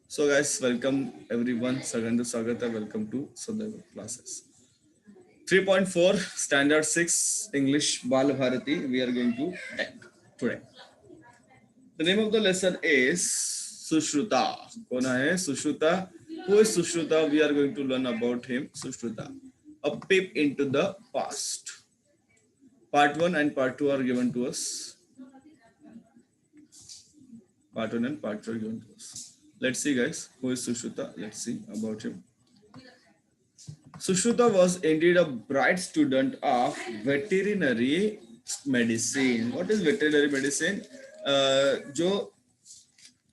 So guys, welcome everyone. Saganda Sagata, welcome to Sadhava classes. 3.4 Standard 6 English Bal Bharati. We are going to take today. The name of the lesson is Sushruta. Kona hai Sushruta? Who is Sushruta? We are going to learn about him. Sushruta. A peep into the past. Part 1 and part 2 are given to us. Part 1 and part 2 are given to us. Let's see guys. Who is Sushruta? Let's see about him. Sushruta was indeed a bright student of veterinary medicine. What is veterinary medicine? जो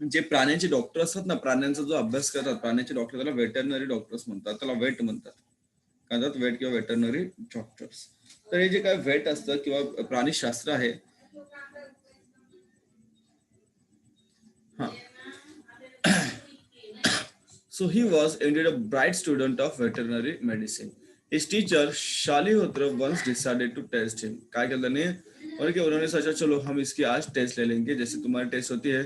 जे प्राण्यांचे doctor असतात ना, प्राण्यांचा जो अभ्यास करतात, प्राण्यांचे doctor त्याला वेटरनरी डॉक्टर्स म्हणतात, त्याला वेट म्हणतात. काय म्हणतात? वेट किंवा वेटरनरी डॉक्टर्स. तर हे जे काय वेट असतं किंवा प्राणीशास्त्र आहे, हा. So he was indeed a bright student of veterinary medicine. His teacher Shalihotra once decided to test him. क्या कहते हैं? और कि उन्होंने सोचा चलो हम इसकी आज टेस्ट ले लेंगे, जैसे तुम्हारी टेस्ट होती है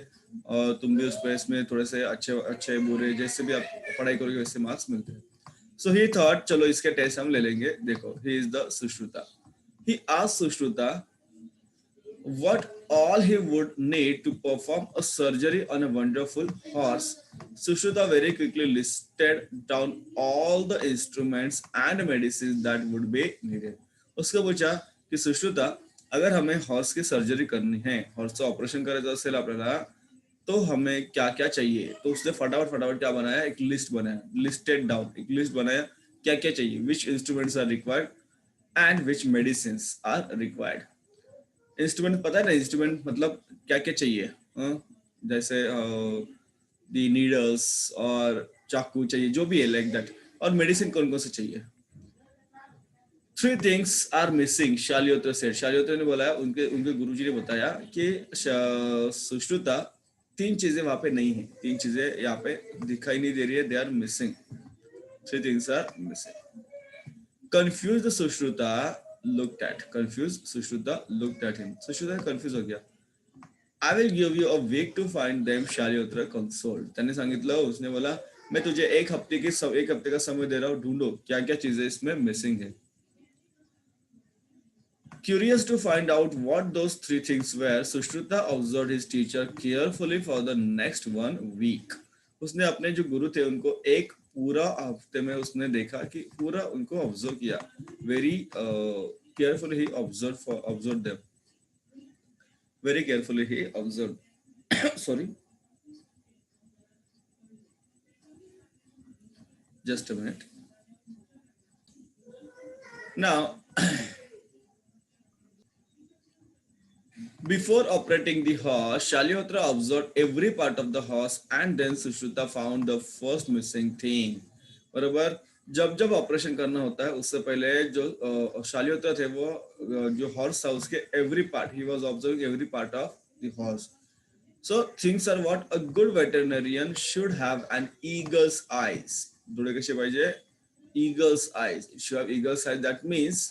और तुम भी उस पर इसमें थोड़े से अच्छे अच्छे बुरे जैसे भी आप पढ़ाई करोगे वैसे मार्क्स मिलते हैं. So he thought चलो इसके टेस्ट हम ले लेंगे. देखो, he is the Sushruta. He asked Sushruta what all he would need to perform a surgery on a wonderful horse. Sushruta very quickly listed down all the instruments and medicines that would be needed. उसको पूछा कि सुश्रुता, अगर हमें horse की surgery करनी है, हॉर्सचं operation करायचं असेल आपल्याला, तो हमें क्या क्या चाहिए. तो उसने फटाफट फटाफट क्या बनाया, एक लिस्ट बनाया, लिस्टेड डाउन, एक लिस्ट बनाया क्या क्या चाहिए, which instruments are required and which medicine are required. Instrument पता है ना, इंस्ट्रूमेंट मतलब क्या क्या चाहिए. जैसे दी नीडल्स और चाकू चाहिए, जो भी है लाइक दैट. और मेडिसिन कौन कौन से चाहिए. Three things are missing, Shalihotra said. Shalihotra ने बोला, उनके उनके गुरुजी ने बताया कि सुश्रुता, तीन चीजें वहां पे नहीं है, तीन चीजें यहाँ पे दिखाई नहीं दे रही है. They are missing. Three things are missing. Confused Sushruta looked at him. Sushruta confused हो गया. I will give you a week to find them. Shalihotra consoled. त्याने सांगितलं, उसने बोला मैं तुझे एक हफ्ते का समय दे रहा हूँ, ढूंढो क्या क्या चीजें इसमें मिसिंग है. Curious to find out what those three things were, Sushruta observed his teacher carefully for the next 1 week. उसने अपने जो गुरु थे उनको एक पूरा हफ्ते में उसने देखा कि पूरा उनको ऑब्जर्व किया. Very carefully he observe them. Very carefully he observe. Sorry, just a minute. Now, before operating the horse, Shalihotra observed every part of the horse and then Sushruta found the first missing thing. बराबर. जब जब operation करना होता है उससे पहले जो शालिहोत्र थे वो जो हॉर्स था उसके every part, he was observing every part of the horse. So things are what a good veterinarian should have an eagle's eyes. डोळे कसे पाहिजे? Eagle's eyes. It should have eagle's eyes. That means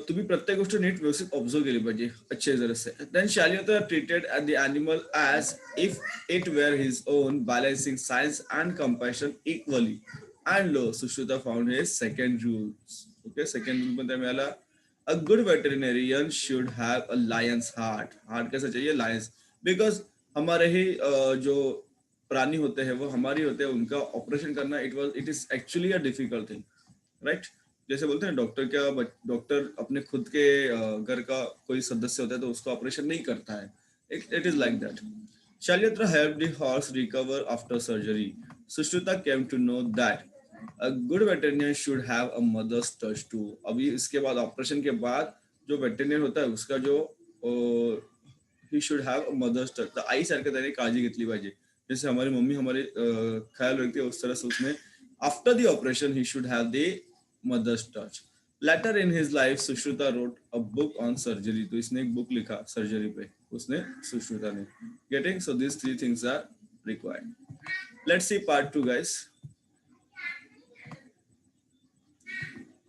तुम्ही प्रत्येक गोष्ट NEET व्यवस्थित observe केली पाहिजे अच्छे जरासे. Then Shalihotra treated the animal as if it were his own, balancing science and compassion equally. And lo, Sushruta found his second rule. Okay, second rule पण त्या मिळाला. A good veterinarian should have a lion's heart. Heart कैसा चाहिए? Lions. Because हमारे ही जो प्राणी होते हैं वो हमारी होते हैं, उनका ऑपरेशन करना it is actually a difficult thing, right. जैसे बोलते हैं डॉक्टर, क्या डॉक्टर अपने खुद के घर का कोई सदस्य होता है तो उसका ऑपरेशन नहीं करता है. It is like that. Shalihotra helped the horse recover after surgery. Sushruta came to know that a good veterinarian should have a mother's touch too. अभी इसके बाद ऑपरेशन के बाद जो वेटरनरी होता है उसका जो ही should have a mother's touch. तर आई सारखं त्याने काळजी घेतली पाहिजे. जैसे हमारी मम्मी हमारे ख्याल रखती है उस तरह से उसमें after the operation he should have the mother's touch. Later in his life, Sushruta wrote a book on surgery. तो इसने एक बुक लिखा सर्जरी पे, उसने सुश्रुता ने. Getting? So these three things are required. Let's see part 2, guys.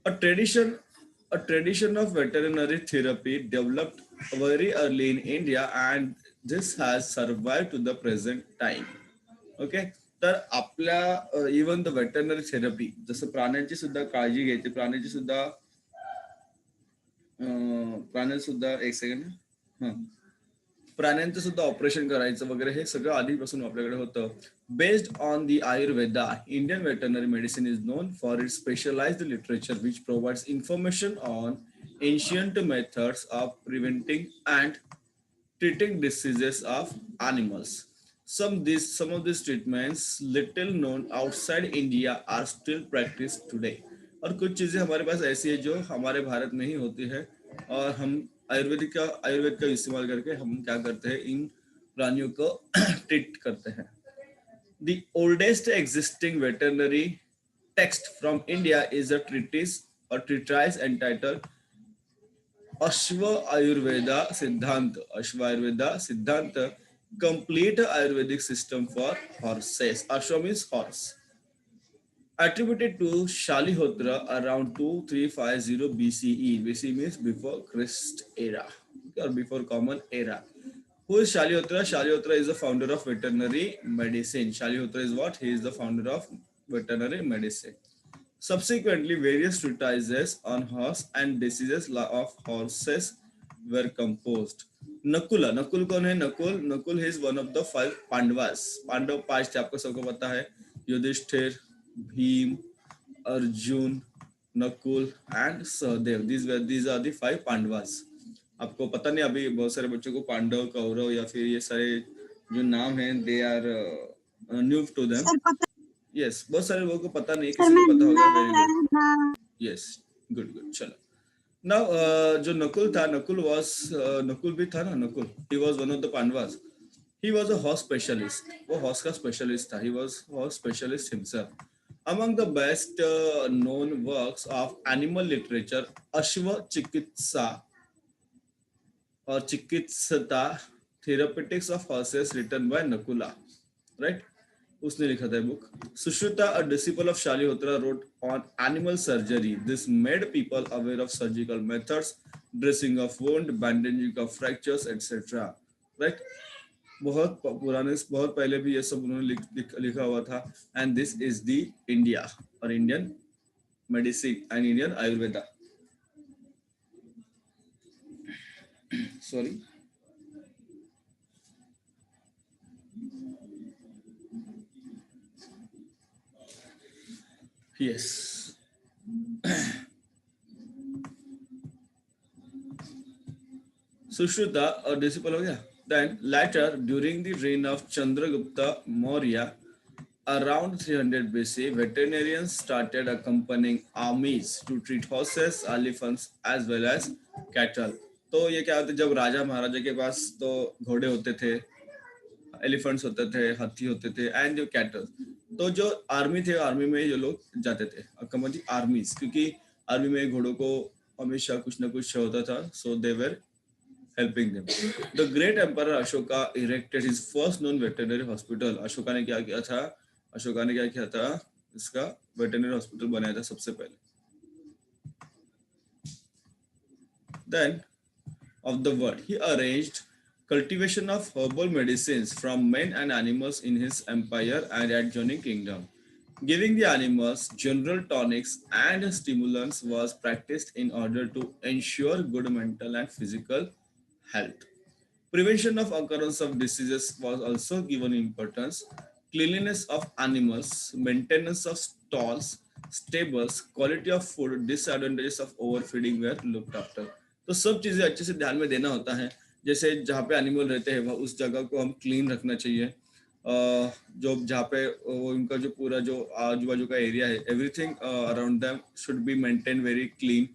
A tradition, a tradition of veterinary therapy developed very early in India, and this has survived to the present time. Okay. तर आपल्या even the veterinary therapy, जसं प्राण्यांची सुद्धा काळजी घ्यायची, प्राण्यांची सुद्धा एक सेकंड, हा, प्राण्यांचं सुद्धा ऑपरेशन करायचं वगैरे हे सगळं आधीपासून आपल्याकडे होतं. Based on the Ayurveda, Indian veterinary medicine is known for it specialised literature which provides information on ancient methods of preventing and treating diseases of animals. Some of these treatments, little known outside India, are still practiced today. और कुछ चीजें हमारे पास ऐसी है जो हमारे भारत में ही होती है, और हम आयुर्वेद का इस्तेमाल करके हम क्या करते हैं, इन प्राणियों को ट्रीट करते हैं. The oldest existing veterinary text from India is a treatise entitled Ashwa Siddhanta, complete Ayurvedic system for horses. Ashwa means horse. Attributed to Shalihotra around 2350 BCE. BCE means before Christ era or before Common Era. Who is Shalihotra? Shalihotra is the founder of veterinary medicine. Shalihotra is what? He is the founder of veterinary medicine. Subsequently, various treatises on horse and diseases of horses were composed. Nakula, Nakul कौन है? Nakul is one of the 5 Pandavas. Pandav 5 थे, आपको सबको पता है. Yudhishthir, Bheem, Arjun, Nakul and Sahadev. These are the 5 Pandavas. आपको पता नहीं, अभी बहुत सारे बच्चों को पांडव, कौरव या फिर ये सारे जो नाम हैं, they are new to them. यस, बहुत सारे लोगों को पता नहीं, किसी को पता होगा. Very good. Yes, good good. चलो. नाउ जो नकुल था, नकुल भी था ना, Nakul. He was one of the Pandavas. He was a horse specialist. वो हॉर्स का स्पेशलिस्ट था. He was horse specialist himself. Among the best known works of animal literature, Ashwa Chikitsa or Chikitsata, Therapeutics of Horses, written by Nakula, right? उसने लिखा था book. Sushruta, a disciple of Shalihotra, wrote on animal surgery. This made people aware of surgical methods, dressing of wound, bandaging of fractures, etc. Right? बहुत पुराने, बहुत पहले भी ये सब उन्होंने लिखा हुआ था. And this is the India or Indian medicine and Indian Ayurveda. Sorry. Yes. Sushruta, a disciple हो गया. Then later, during the reign of Chandragupta Maurya, around 300 BC, veterinarians started accompanying armies to treat horses, elephants, as well as cattle. तो ये क्या होता है, जब राजा महाराजा के पास तो घोड़े होते थे, एलिफेंट्स होते थे, हाथी होते थे, एंड जो कैटल. तो जो आर्मी थे, आर्मी में जो लोग जाते थे, अकम्पनी आर्मीज, क्योंकि आर्मी में घोड़ों को हमेशा कुछ ना कुछ होता था. सो दे वर helping them. The great emperor Ashoka erected his first known veterinary hospital. Ashoka ने क्या किया था, इसका वेटरनरी हॉस्पिटल बनाया था सबसे पहले. Then of the world, he arranged cultivation of herbal medicines from men and animals in his empire and adjoining kingdom. Giving the animals general tonics and stimulants was practiced in order to ensure good mental and physical health. Prevention of occurrence of diseases was also given importance. Cleanliness of animals, maintenance of stalls, stables, quality of food, disadvantages of overfeeding were looked after. तो सब चीजें अच्छे से ध्यान में देना होता है. जैसे जहाँ पे एनिमल रहते हैं उस जगह को हम क्लीन रखना चाहिए. जो जहाँ पे उनका जो पूरा जो आजू बाजू का एरिया है, everything around them should be maintain very clean.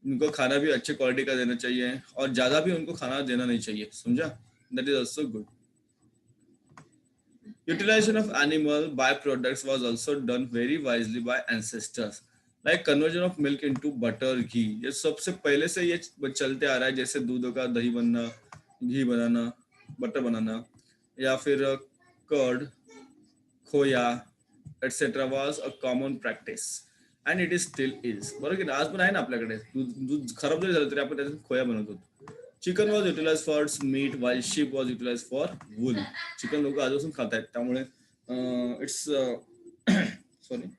उनको खाना भी अच्छे क्वालिटी का देना चाहिए, और ज्यादा भी उनको खाना देना नहीं चाहिए. समझा? That is also good. Utilization of animal byproducts was also done very wisely by ancestors, like conversion of milk into butter, ghee. ये सबसे पहले से ये चलते आ रहा है, जैसे दूध का दही बनना, घी बनाना, बटर बनाना, या फिर कर्ड, खोया, etc. was a common practice. And it is still is. बरोबर की आज पण आहे ना आपल्याकडे. दूध खराब जरी झालं तरी आपण त्याच्यात खोया बनवतो. Chicken was utilized for its meat while sheep was utilized for wool. Chicken लोक आजपासून खात आहेत, त्यामुळे It's sorry,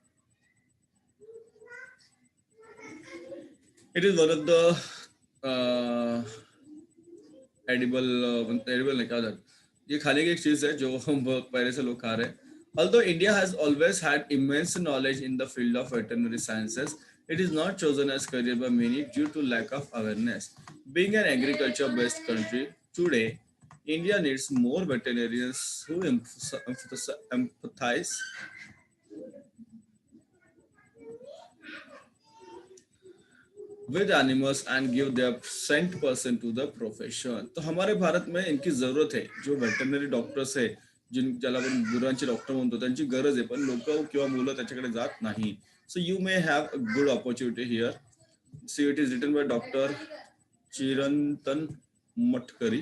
it is one of the uh, edible edible नहीं कहा जाता, ये खाने की एक चीज है जो हम पहले से लोग खा रहे हैं. Although India has always had immense knowledge in the field of veterinary sciences, it is not chosen as career by many due to lack of awareness. Being an agriculture-based country today, India needs more veterinarians who empathize with animals and give their 100% to the profession. तो हमारे भारत में इनकी जरूरत है, जो veterinary doctors आहे, जिन ज्याला आपण गुरांचे डॉक्टर म्हणतो, त्यांची गरज आहे, पण लोक किंवा मुलं त्याच्याकडे जात नाही. So you may have a good opportunity here. See it is written by doctor Chirantan Matkari,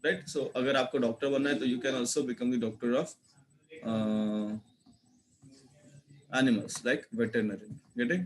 right. So अगर आपको डॉक्टर बनना है तो you can also become the doctor of animals like veterinary. Getting?